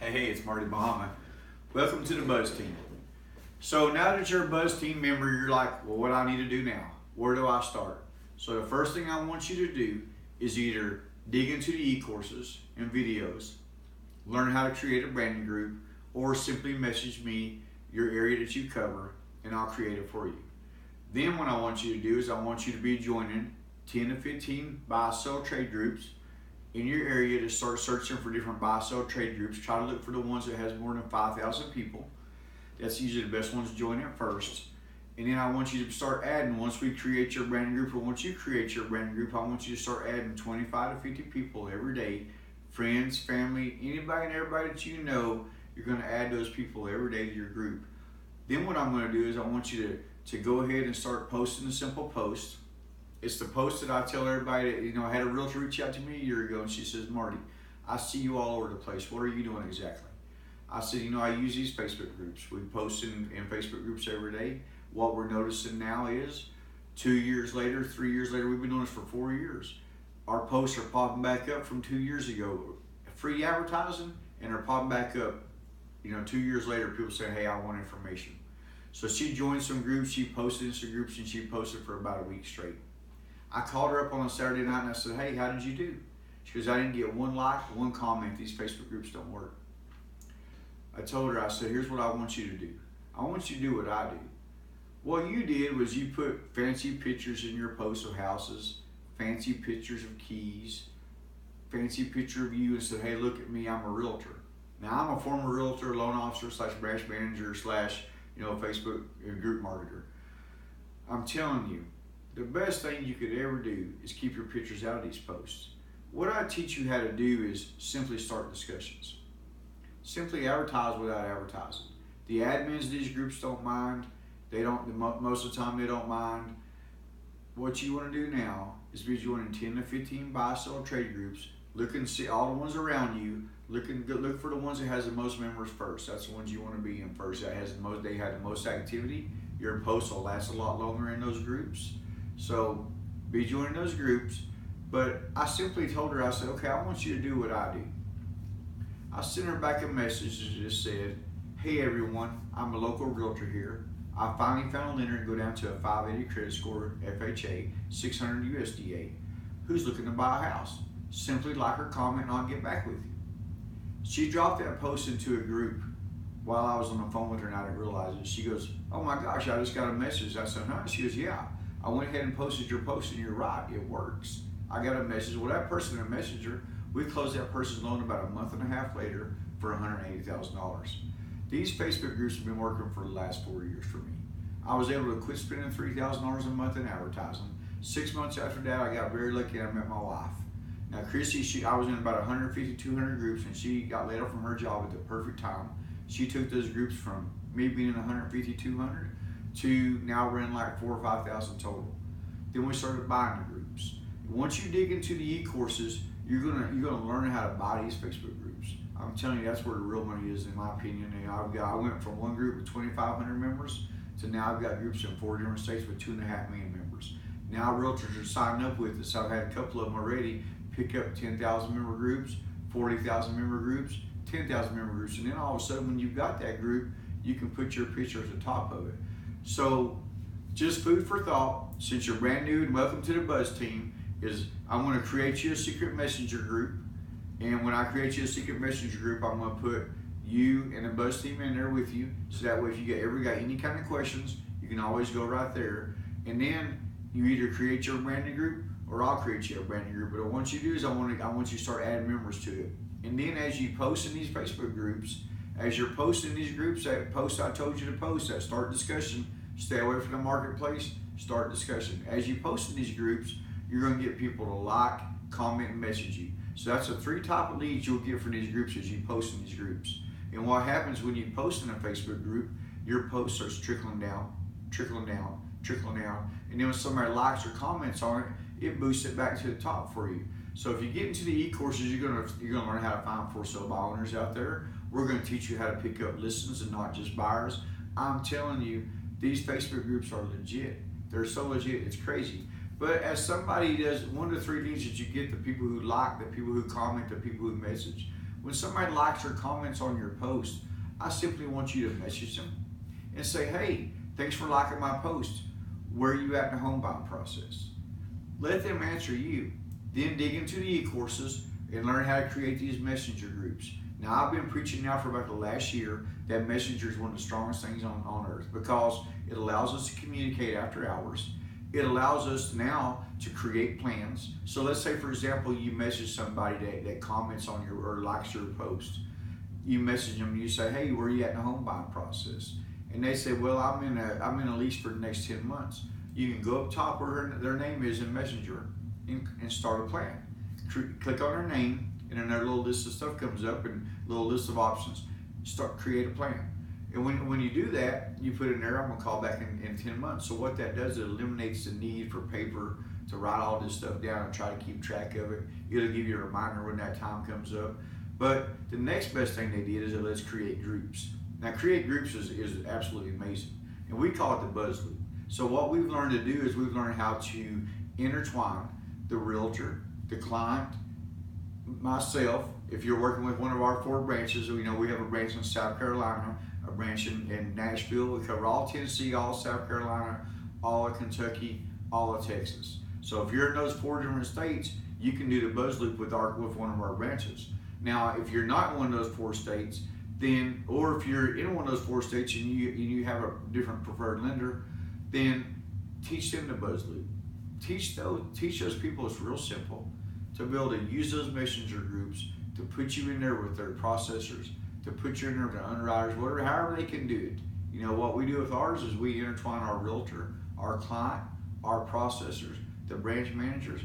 Hey, it's Marty Bahama. Welcome to the Buzz Team. So now that you're a Buzz Team member, you're like, well, what do I need to do now? Where do I start? So the first thing I want you to do is either dig into the e-courses and videos, learn how to create a branding group, or simply message me your area that you cover and I'll create it for you. Then what I want you to do is I want you to be joining 10 to 15 buy-sell trade groups in your area to start searching for different buy-sell trade groups. Try to look for the ones that has more than 5,000 people. That's usually the best ones to join at first. And then I want you to start adding, once we create your branding group, or once you create your branding group, I want you to start adding 25 to 50 people every day. Friends, family, anybody and everybody that you know, you're going to add those people every day to your group. Then what I'm going to do is I want you to go ahead and start posting a simple post. It's the post that I tell everybody that, I had a realtor reach out to me a year ago and she says, Marty, I see you all over the place. What are you doing exactly? I said, I use these Facebook groups. We post in Facebook groups every day. What we're noticing now is 2 years later, 3 years later, we've been doing this for 4 years. Our posts are popping back up from 2 years ago. Free advertising, and they're popping back up. 2 years later, people say, hey, I want information. So she joined some groups, she posted in some groups, and she posted for about a week straight. I called her up on a Saturday night and I said, hey, how did you do? She goes, I didn't get one like, one comment. These Facebook groups don't work. I told her, I said, here's what I want you to do. I want you to do what I do. What you did was you put fancy pictures in your posts of houses, fancy pictures of keys, fancy picture of you, and said, hey, look at me, I'm a realtor. Now, I'm a former realtor, loan officer, / branch manager, / Facebook group marketer. I'm telling you, the best thing you could ever do is keep your pictures out of these posts. What I teach you how to do is simply start discussions. Simply advertise without advertising. The admins of these groups don't mind. Most of the time they don't mind. What you want to do now is be joining 10 to 15 buy-sell trade groups. Look and see all the ones around you. Look for the ones that has the most members first. That's the ones you want to be in first. They have the most activity. Your posts will last a lot longer in those groups. So be joining those groups. But I simply told her, I said, okay, I want you to do what I do. I sent her back a message that just said, hey everyone, I'm a local realtor here. I finally found a lender and go down to a 580 credit score, FHA, 600 USDA. Who's looking to buy a house? Simply like her comment and I'll get back with you. She dropped that post into a group while I was on the phone with her and I didn't realize it. She goes, oh my gosh, I just got a message. I said, huh? She goes, yeah. I went ahead and posted your post and you're right, it works. I got a message. Well, that person in Messenger, we closed that person's loan about a month and a half later for $180,000. These Facebook groups have been working for the last 4 years for me. I was able to quit spending $3,000 a month in advertising. 6 months after that, I got very lucky and I met my wife. Now, Chrissy, I was in about 150, 200 groups and she got laid off from her job at the perfect time. She took those groups from me being in 150, 200 to now we're in like 4,000 or 5,000 total. Then we started buying the groups. Once you dig into the e-courses, you're gonna learn how to buy these Facebook groups. I'm telling you, that's where the real money is, in my opinion. And I went from one group with 2,500 members to now I've got groups in 4 different states with 2.5 million members. Now realtors are signing up with us. I've had a couple of them already pick up 10,000 member groups, 40,000 member groups, 10,000 member groups, and then all of a sudden when you've got that group, you can put your picture at the top of it. So just food for thought, since you're brand new and welcome to the Buzz Team, is I'm going to create you a secret messenger group. And when I create you a secret messenger group, I'm going to put you and the Buzz Team in there with you. So that way if you got any kind of questions, you can always go right there. And then you either create your branding group or I'll create you a branding group. But what I want you to do is I want you to start adding members to it. And then as you post in these Facebook groups, as you're posting these groups, that post I told you to post, that start discussion, stay away from the marketplace, start discussion. As you post in these groups, you're going to get people to like, comment, and message you. So that's the 3 type of leads you'll get from these groups as you post in these groups. And what happens when you post in a Facebook group, your post starts trickling down, trickling down, trickling down. And then when somebody likes or comments on it, it boosts it back to the top for you. So if you get into the e-courses, you're gonna learn how to find for sale by owners out there. We're gonna teach you how to pick up listings and not just buyers. I'm telling you, these Facebook groups are legit. They're so legit, it's crazy. But as somebody does, one of the 3 things that you get, the people who like, the people who comment, the people who message. When somebody likes or comments on your post, I simply want you to message them and say, hey, thanks for liking my post. Where are you at in the home buying process? Let them answer you. Then dig into the e-courses and learn how to create these messenger groups. Now, I've been preaching now for about the last year that messenger is one of the strongest things on earth, because it allows us to communicate after hours. It allows us now to create plans. So let's say, for example, you message somebody that comments on your or likes your post. You message them and you say, hey, where are you at in the home buying process? And they say, well, I'm in a lease for the next 10 months. You can go up top where their name is in Messenger and start a plan. Click on their name, and another little list of stuff comes up and a little list of options. Create a plan. And when you do that, you put in there, I'm gonna call back in 10 months. So what that does, it eliminates the need for paper to write all this stuff down and try to keep track of it. It'll give you a reminder when that time comes up. But the next best thing they did is let's create groups. Now, create groups is absolutely amazing. And we call it the buzz loop. So what we've learned to do is we've learned how to intertwine the realtor, the client, myself. If you're working with one of our 4 branches, we have a branch in South Carolina, a branch in Nashville. We cover all Tennessee, all South Carolina, all of Kentucky, all of Texas. So if you're in those 4 different states, you can do the buzz loop with one of our branches. Now, if you're not in one of those 4 states, then, or if you're in one of those 4 states and you have a different preferred lender, then teach them the buzz loop. Teach those people it's real simple to be able to use those messenger groups to put you in there with their processors, to put you in there with the underwriters, whatever, however they can do it. What we do with ours is we intertwine our realtor, our client, our processors, the branch managers,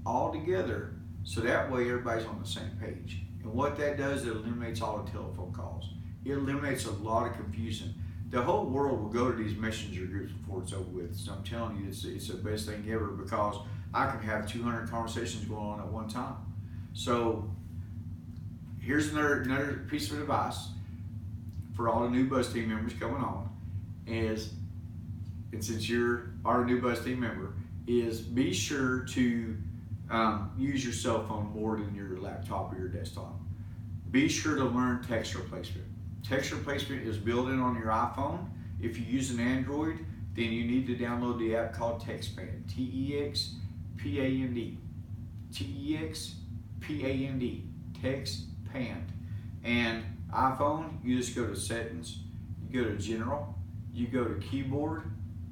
all together, so that way everybody's on the same page. And what that does, it eliminates all the telephone calls. It eliminates a lot of confusion. The whole world will go to these messenger groups before it's over with. So I'm telling you, it's the best thing ever, because I can have 200 conversations going on at one time. So here's another piece of advice for all the new Buzz team members coming on and since you're our new Buzz team member, is be sure to use your cell phone more than your laptop or your desktop. Be sure to learn text replacement. Text replacement is built in on your iPhone. If you use an Android, then you need to download the app called TextPand. TextPand. TextPand. TextPand. And iPhone, you just go to settings, you go to general, you go to keyboard,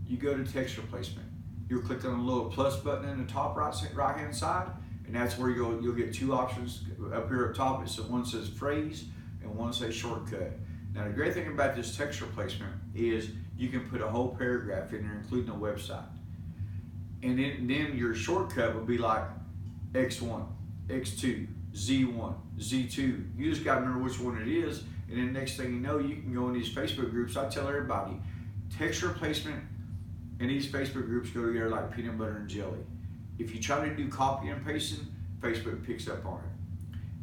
you go to text replacement. You'll click on the little plus button in the top right hand side, and that's where you'll get 2 options up here at top. It's one says phrase and one says shortcut. Now the great thing about this text replacement is you can put a whole paragraph in there, including a website. And then your shortcut would be like X1, X2, Z1, Z2. You just gotta remember which one it is, and then next thing you know, you can go in these Facebook groups. I tell everybody, text replacement and these Facebook groups go together like peanut butter and jelly. If you try to do copy and pasting, Facebook picks up on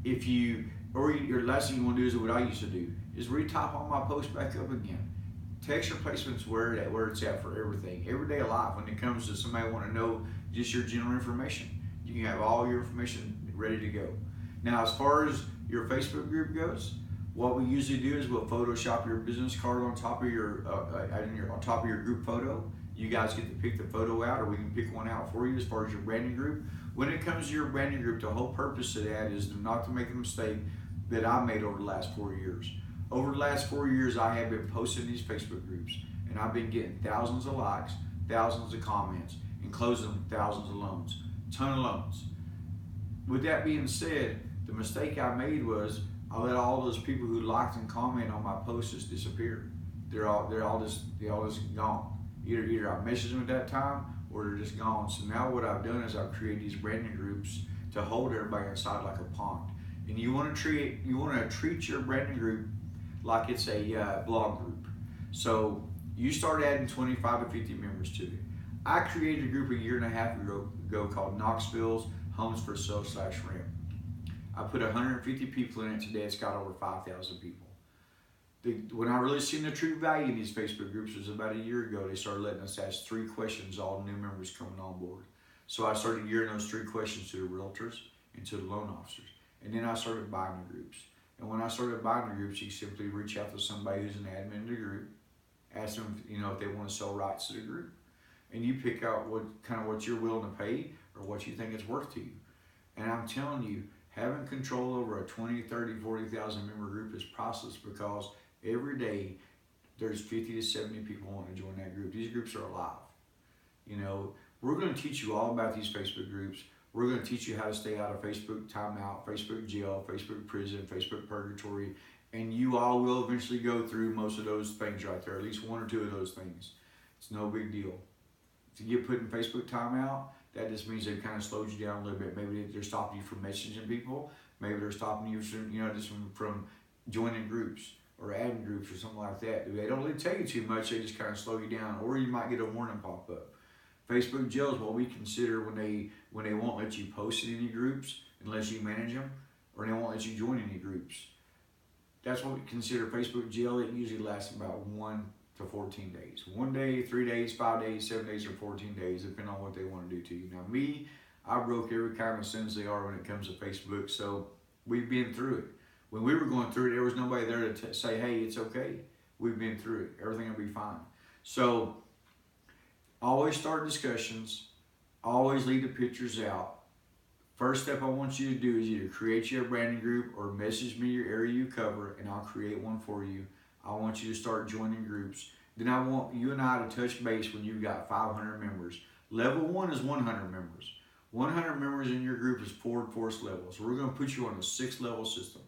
it. Your last thing you want to do is what I used to do, is retype all my posts back up again. Text replacement's where it's at for everything. Everyday life, when it comes to somebody want to know just your general information, you can have all your information ready to go. Now, as far as your Facebook group goes, what we usually do is we'll Photoshop your business card on top of your group photo. You guys get to pick the photo out, or we can pick one out for you as far as your branding group. When it comes to your branding group, the whole purpose of that is not to make the mistake that I made over the last 4 years. Over the last 4 years, I have been posting these Facebook groups, and I've been getting thousands of likes, thousands of comments, and closing thousands of loans, ton of loans. With that being said, the mistake I made was I let all those people who liked and commented on my posts just disappear. They're all just gone. Either I messaged them at that time, or they're just gone. So now what I've done is I've created these branding groups to hold everybody inside like a pond. And you want to treat your branding group like it's a blog group. So you start adding 25 to 50 members to it. I created a group a year and a half ago called Knoxville's Homes for Sale/Rent. I put 150 people in it. Today it's got over 5,000 people. When I really seen the true value in these Facebook groups was about a year ago. They started letting us ask 3 questions, all new members coming on board. So I started gearing those 3 questions to the realtors and to the loan officers. And then I started buying the groups. And when I started buying the groups, you simply reach out to somebody who's an admin in the group, ask them, if they want to sell rights to the group, and you pick out what you're willing to pay or what you think it's worth to you. And I'm telling you, having control over a 20, 30, 40,000 member group is priceless, because every day there's 50 to 70 people wanting to join that group. These groups are alive. We're going to teach you all about these Facebook groups. We're going to teach you how to stay out of Facebook timeout, Facebook jail, Facebook prison, Facebook purgatory, and you all will eventually go through most of those things right there, at least one or two of those things. It's no big deal. If you get put in Facebook timeout, that just means they've kind of slowed you down a little bit. Maybe they're stopping you from messaging people. Maybe they're stopping you from joining groups or adding groups or something like that. They don't really tell you too much. They just kind of slow you down, or you might get a warning pop up. Facebook jail is what we consider when they won't let you post in any groups unless you manage them, or they won't let you join any groups. That's what we consider Facebook jail. It usually lasts about 1 to 14 days. 1 day, 3 days, 5 days, 7 days, or 14 days, depending on what they want to do to you. Now me, I broke every kind of sins they are when it comes to Facebook, so we've been through it. When we were going through it, there was nobody there to say, hey, it's okay. We've been through it. Everything will be fine. So always start discussions. Always leave the pictures out. First step I want you to do is either create your branding group or message me your area you cover, and I'll create one for you. I want you to start joining groups. Then I want you and I to touch base when you've got 500 members. Level 1 is 100 members. 100 members in your group is forward force level. So we're going to put you on a 6-level system.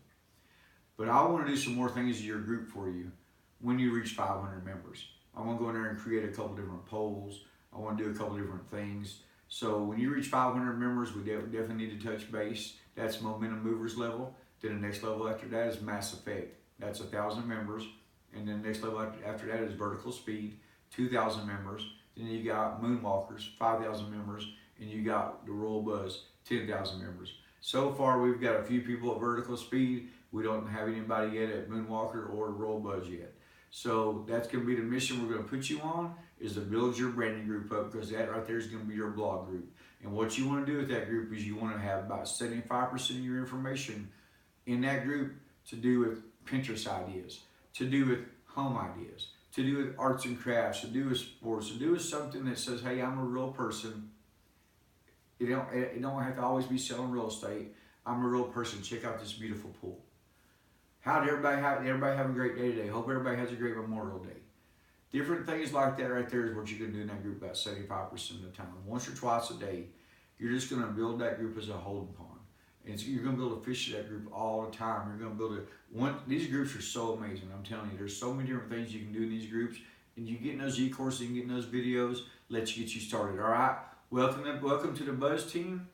But I want to do some more things in your group for you when you reach 500 members. I want to go in there and create a couple different polls. I want to do a couple different things. So when you reach 500 members, we definitely need to touch base. That's momentum movers level. Then the next level after that is mass effect. That's 1,000 members. And then the next level after that is vertical speed, 2,000 members. Then you got moonwalkers, 5,000 members. And you got the royal buzz, 10,000 members. So far, we've got a few people at vertical speed. We don't have anybody yet at moonwalker or royal buzz yet. So that's going to be the mission we're going to put you on, is to build your branding group up, because that right there is going to be your blog group. And what you want to do with that group is you want to have about 75% of your information in that group to do with Pinterest ideas, to do with home ideas, to do with arts and crafts, to do with sports, to do with something that says, hey, I'm a real person. It don't have to always be selling real estate. I'm a real person. Check out this beautiful pool. How did everybody have a great day today? Hope everybody has a great Memorial Day. Different things like that right there is what you're going to do in that group about 75% of the time. Once or twice a day, you're just going to build that group as a holding pond. And you're going to build a fish to that group all the time. You're going to build it. These groups are so amazing. I'm telling you, there's so many different things you can do in these groups. And you get in those e-courses, you get in those videos, let you get you started. All right? Welcome to the Buzz team.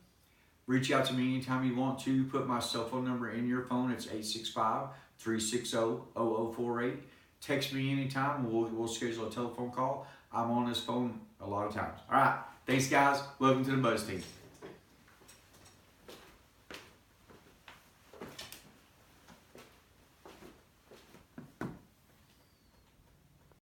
Reach out to me anytime you want to. Put my cell phone number in your phone. It's 865-360-0048. Text me anytime. We'll schedule a telephone call. I'm on this phone a lot of times. All right. Thanks, guys. Welcome to the Buzz team.